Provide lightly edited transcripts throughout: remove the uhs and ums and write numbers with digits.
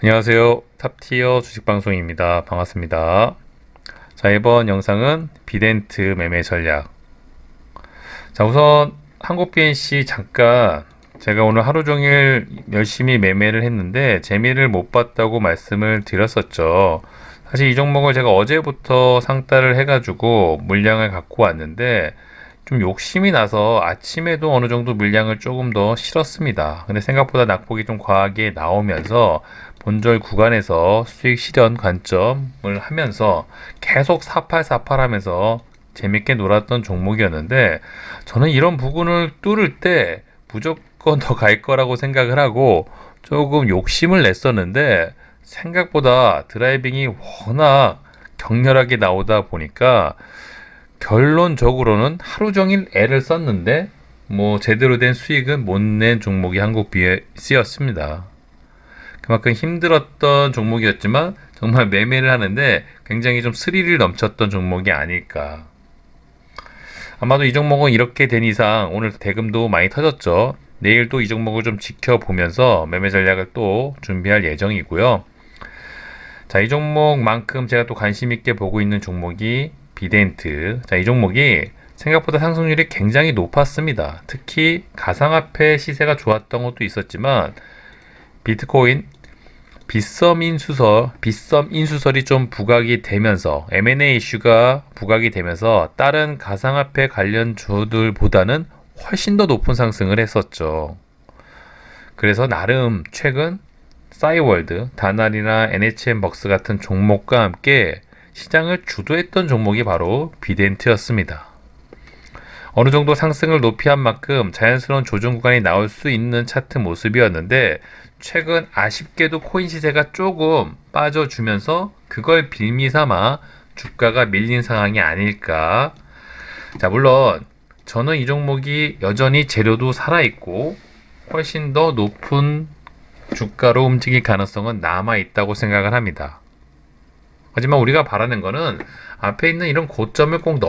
안녕하세요. 탑티어 주식방송입니다. 반갑습니다. 자, 이번 영상은 비덴트 매매 전략. 자, 우선 한국 BNC 잠깐 제가 오늘 하루 종일 열심히 매매를 했는데 재미를 못 봤다고 말씀을 드렸었죠. 사실 이 종목을 제가 어제부터 상따를 해가지고 물량을 갖고 왔는데 좀 욕심이 나서 아침에도 어느 정도 물량을 조금 더 실었습니다. 근데 생각보다 낙폭이 좀 과하게 나오면서 본절 구간에서 수익 실현 관점을 하면서 계속 4848 하면서 재밌게 놀았던 종목이었는데 저는 이런 부분을 뚫을 때 무조건 더 갈 거라고 생각을 하고 조금 욕심을 냈었는데 생각보다 드라이빙이 워낙 격렬하게 나오다 보니까 결론적으로는 하루 종일 애를 썼는데 뭐 제대로 된 수익은 못 낸 종목이 한국 BS였습니다. 그만큼 힘들었던 종목이었지만 정말 매매를 하는데 굉장히 좀 스릴을 넘쳤던 종목이 아닐까. 아마도 이 종목은 이렇게 된 이상 오늘 대금도 많이 터졌죠. 내일도 이 종목을 좀 지켜보면서 매매 전략을 또 준비할 예정이고요. 자, 이 종목만큼 제가 또 관심 있게 보고 있는 종목이 비덴트. 자, 이 종목이 생각보다 상승률이 굉장히 높았습니다. 특히 가상화폐 시세가 좋았던 것도 있었지만 비트코인 빗썸 인수설이 좀 부각이 되면서 M&A 이슈가 부각이 되면서 다른 가상화폐 관련주들보다는 훨씬 더 높은 상승을 했었죠. 그래서 나름 최근 싸이월드, 다날이나 NHN벅스 같은 종목과 함께 시장을 주도했던 종목이 바로 비덴트였습니다. 어느 정도 상승을 높이 한 만큼 자연스러운 조정 구간이 나올 수 있는 차트 모습이었는데 최근 아쉽게도 코인 시세가 조금 빠져주면서 그걸 빌미 삼아 주가가 밀린 상황이 아닐까. 자, 물론 저는 이 종목이 여전히 재료도 살아있고 훨씬 더 높은 주가로 움직일 가능성은 남아있다고 생각을 합니다. 하지만 우리가 바라는 거는 앞에 있는 이런 고점을 꼭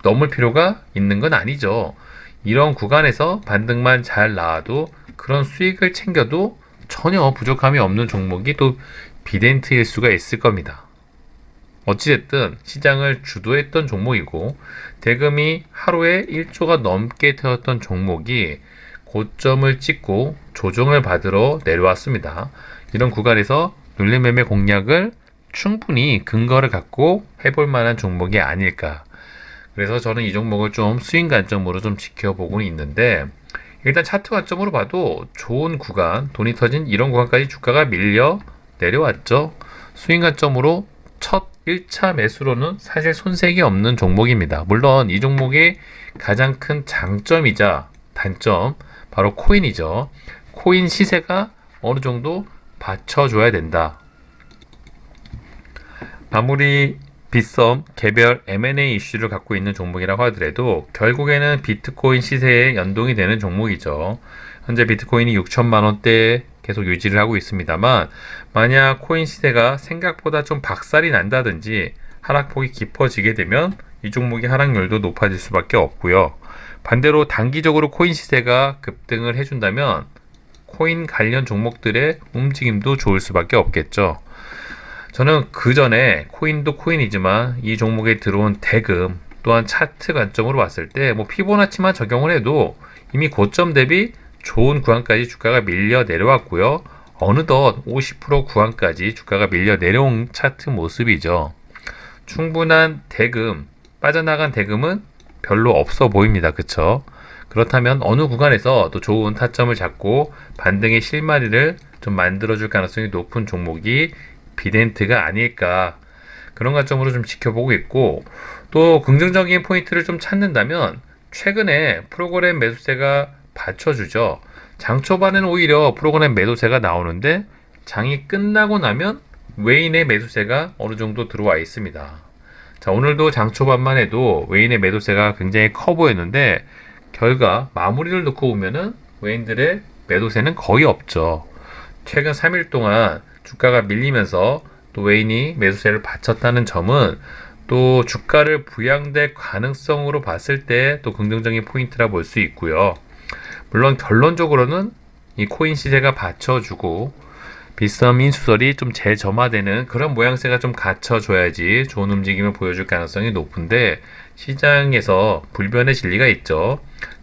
넘을 필요가 있는 건 아니죠. 이런 구간에서 반등만 잘 나와도 그런 수익을 챙겨도 전혀 부족함이 없는 종목이 또 비덴트일 수가 있을 겁니다. 어찌됐든 시장을 주도했던 종목이고 대금이 하루에 1조가 넘게 태웠던 종목이 고점을 찍고 조정을 받으러 내려왔습니다. 이런 구간에서 눌림매매 공략을 충분히 근거를 갖고 해볼 만한 종목이 아닐까. 그래서 저는 이 종목을 좀 스윙 관점으로 좀 지켜보고 있는데 일단 차트 관점으로 봐도 좋은 구간, 돈이 터진 이런 구간까지 주가가 밀려 내려왔죠. 스윙 관점으로 첫 1차 매수로는 사실 손색이 없는 종목입니다. 물론 이 종목의 가장 큰 장점이자 단점, 바로 코인이죠. 코인 시세가 어느 정도 받쳐줘야 된다. 아무리 빗썸, 개별 M&A 이슈를 갖고 있는 종목이라고 하더라도 결국에는 비트코인 시세에 연동이 되는 종목이죠. 현재 비트코인이 6천만 원대에 계속 유지를 하고 있습니다만 만약 코인 시세가 생각보다 좀 박살이 난다든지 하락폭이 깊어지게 되면 이 종목의 하락률도 높아질 수밖에 없고요. 반대로 단기적으로 코인 시세가 급등을 해준다면 코인 관련 종목들의 움직임도 좋을 수밖에 없겠죠. 저는 그 전에 코인도 코인이지만 이 종목에 들어온 대금 또한 차트 관점으로 봤을 때 뭐 피보나치만 적용을 해도 이미 고점 대비 좋은 구간까지 주가가 밀려 내려왔고요. 어느덧 50% 구간까지 주가가 밀려 내려온 차트 모습이죠. 충분한 대금, 빠져나간 대금은 별로 없어 보입니다. 그쵸? 그렇다면 어느 구간에서 또 좋은 타점을 잡고 반등의 실마리를 좀 만들어줄 가능성이 높은 종목이 비덴트가 아닐까, 그런 관점으로 좀 지켜보고 있고, 또 긍정적인 포인트를 좀 찾는다면 최근에 프로그램 매수세가 받쳐주죠. 장 초반에는 오히려 프로그램 매도세가 나오는데 장이 끝나고 나면 외인의 매수세가 어느 정도 들어와 있습니다. 자, 오늘도 장 초반만 해도 외인의 매도세가 굉장히 커 보였는데 결과 마무리를 놓고 보면은 외인들의 매도세는 거의 없죠. 최근 3일 동안 주가가 밀리면서 또 외인이 매수세를 바쳤다는 점은 또 주가를 부양될 가능성으로 봤을 때 또 긍정적인 포인트라 볼 수 있고요. 물론 결론적으로는 이 코인 시세가 받쳐주고 빗썸 인수설이 좀 재점화되는 그런 모양새가 좀 갖춰줘야지 좋은 움직임을 보여줄 가능성이 높은데 시장에서 불변의 진리가 있죠.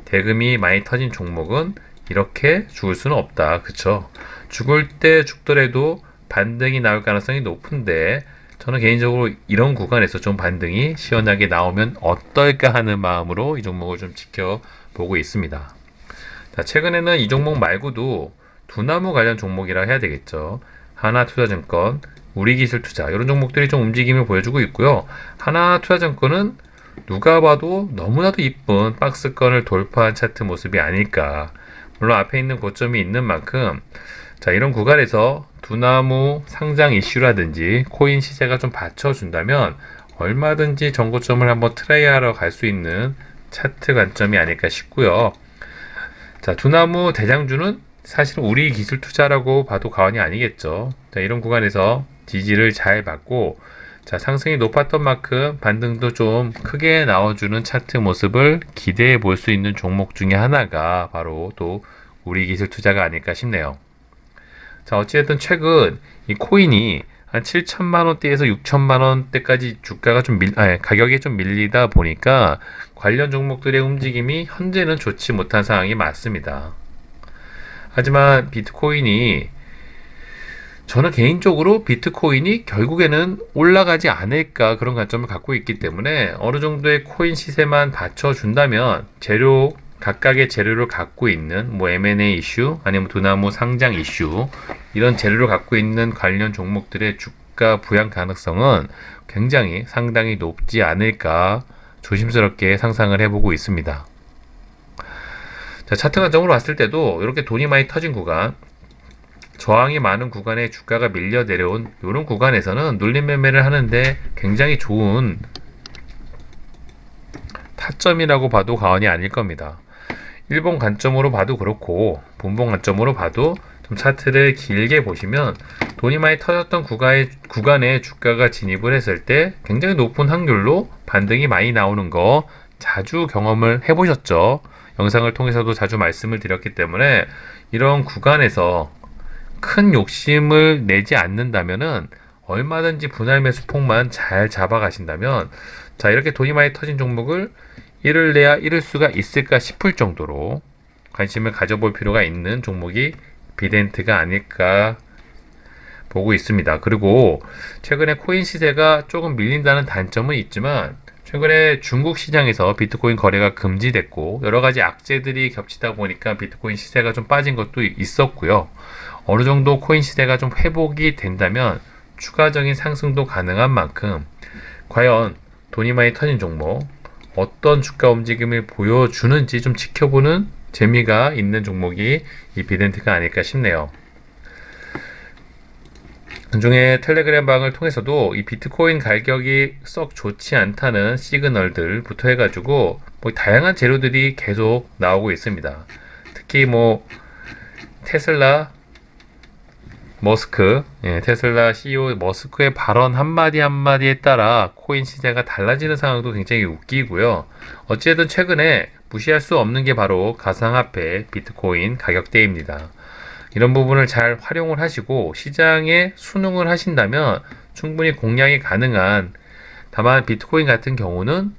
대금이 많이 터진 종목은 이렇게 죽을 수는 없다. 그쵸? 죽을 때 죽더라도 반등이 나올 가능성이 높은데 저는 개인적으로 이런 구간에서 좀 반등이 시원하게 나오면 어떨까 하는 마음으로 이 종목을 좀 지켜보고 있습니다. 자, 최근에는 이 종목 말고도 두나무 관련 종목이라 해야 되겠죠. 하나투자증권, 우리기술투자 이런 종목들이 좀 움직임을 보여주고 있고요. 하나투자증권은 누가 봐도 너무나도 이쁜 박스권을 돌파한 차트 모습이 아닐까. 물론 앞에 있는 고점이 있는 만큼 자, 이런 구간에서 두나무 상장 이슈라든지 코인 시세가 좀 받쳐준다면 얼마든지 전고점을 한번 트라이하러 갈 수 있는 차트 관점이 아닐까 싶고요. 자, 두나무 대장주는 사실은 우리 기술 투자라고 봐도 과언이 아니겠죠. 자, 이런 구간에서 지지를 잘 받고 자, 상승이 높았던 만큼 반등도 좀 크게 나와주는 차트 모습을 기대해 볼 수 있는 종목 중에 하나가 바로 또 우리 기술 투자가 아닐까 싶네요. 자, 어찌됐든 최근 이 코인이 한 7천만 원대에서 6천만 원대까지 주가가 가격이 좀 밀리다 보니까 관련 종목들의 움직임이 현재는 좋지 못한 상황이 맞습니다. 하지만 저는 개인적으로 비트코인이 결국에는 올라가지 않을까 그런 관점을 갖고 있기 때문에 어느 정도의 코인 시세만 받쳐준다면 각각의 재료를 갖고 있는 뭐 M&A 이슈 아니면 두나무 상장 이슈 이런 재료를 갖고 있는 관련 종목들의 주가 부양 가능성은 굉장히 상당히 높지 않을까 조심스럽게 상상을 해보고 있습니다. 자, 차트 관점으로 봤을 때도 이렇게 돈이 많이 터진 구간, 저항이 많은 구간에 주가가 밀려 내려온 이런 구간에서는 눌림 매매를 하는데 굉장히 좋은 타점이라고 봐도 과언이 아닐 겁니다. 일본 관점으로 봐도 그렇고 분봉 관점으로 봐도 좀 차트를 길게 보시면 돈이 많이 터졌던 구간에 주가가 진입을 했을 때 굉장히 높은 확률로 반등이 많이 나오는 거 자주 경험을 해보셨죠. 영상을 통해서도 자주 말씀을 드렸기 때문에 이런 구간에서 큰 욕심을 내지 않는다면은 얼마든지 분할 매수 폭만 잘 잡아가신다면 자, 이렇게 돈이 많이 터진 종목을 이를래야 이를 수가 있을까 싶을 정도로 관심을 가져볼 필요가 있는 종목이 비덴트가 아닐까 보고 있습니다. 그리고 최근에 코인 시세가 조금 밀린다는 단점은 있지만 최근에 중국 시장에서 비트코인 거래가 금지됐고 여러 가지 악재들이 겹치다 보니까 비트코인 시세가 좀 빠진 것도 있었고요. 어느 정도 코인 시세가 좀 회복이 된다면 추가적인 상승도 가능한 만큼 과연 돈이 많이 터진 종목 어떤 주가 움직임을 보여주는지 좀 지켜보는 재미가 있는 종목이 이 비덴트가 아닐까 싶네요. 나중에 텔레그램 방을 통해서도 이 비트코인 가격이 썩 좋지 않다는 시그널들부터 해가지고 뭐 다양한 재료들이 계속 나오고 있습니다. 특히 뭐 테슬라 테슬라 CEO 머스크의 발언 한마디에 따라 코인 시세가 달라지는 상황도 굉장히 웃기고요. 어찌됐든 최근에 무시할 수 없는 게 바로 가상화폐 비트코인 가격대입니다. 이런 부분을 잘 활용을 하시고 시장에 순응을 하신다면 충분히 공략이 가능한 다만 비트코인 같은 경우는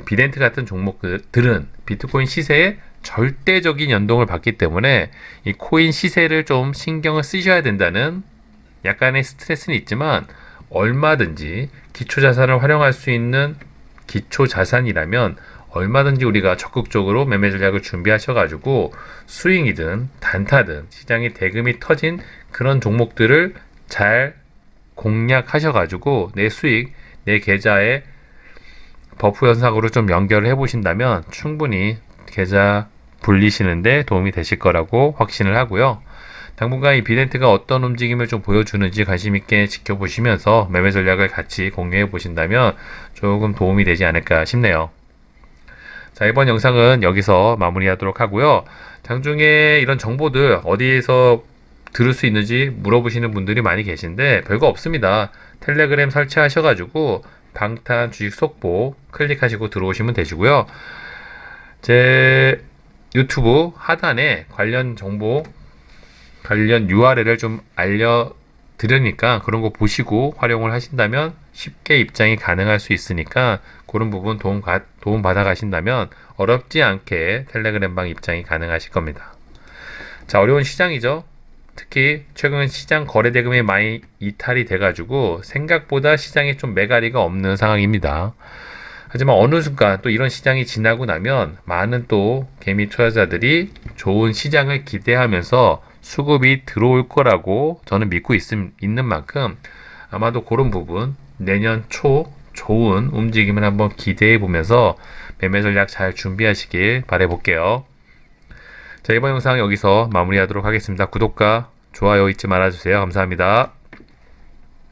비덴트 같은 종목들은 비트코인 시세에 절대적인 연동을 받기 때문에 이 코인 시세를 좀 신경을 쓰셔야 된다는 약간의 스트레스는 있지만 얼마든지 기초자산을 활용할 수 있는 기초자산이라면 얼마든지 우리가 적극적으로 매매 전략을 준비하셔가지고 스윙이든 단타든 시장에 대금이 터진 그런 종목들을 잘 공략하셔가지고 내 수익, 내 계좌에 버프 현상으로 좀 연결을 해보신다면 충분히 계좌 불리시는데 도움이 되실 거라고 확신을 하고요. 당분간 이 비덴트가 어떤 움직임을 좀 보여주는지 관심 있게 지켜보시면서 매매 전략을 같이 공유해 보신다면 조금 도움이 되지 않을까 싶네요. 자, 이번 영상은 여기서 마무리하도록 하고요. 장중에 이런 정보들 어디에서 들을 수 있는지 물어보시는 분들이 많이 계신데 별거 없습니다. 텔레그램 설치하셔가지고 방탄 주식 속보 클릭하시고 들어오시면 되시고요. 제 유튜브 하단에 관련 정보 관련 URL을 좀 알려드리니까 그런 거 보시고 활용을 하신다면 쉽게 입장이 가능할 수 있으니까 그런 부분 도움 받아 가신다면 어렵지 않게 텔레그램방 입장이 가능하실 겁니다. 자, 어려운 시장이죠. 특히 최근 시장 거래 대금이 많이 이탈이 돼가지고 생각보다 시장에 좀 매가리가 없는 상황입니다. 하지만 어느 순간 또 이런 시장이 지나고 나면 많은 또 개미 투자자들이 좋은 시장을 기대하면서 수급이 들어올 거라고 저는 믿고 있는 만큼 아마도 그런 부분 내년 초 좋은 움직임을 한번 기대해 보면서 매매 전략 잘 준비하시길 바라볼게요. 자, 이번 영상 여기서 마무리하도록 하겠습니다. 구독과 좋아요 잊지 말아주세요. 감사합니다.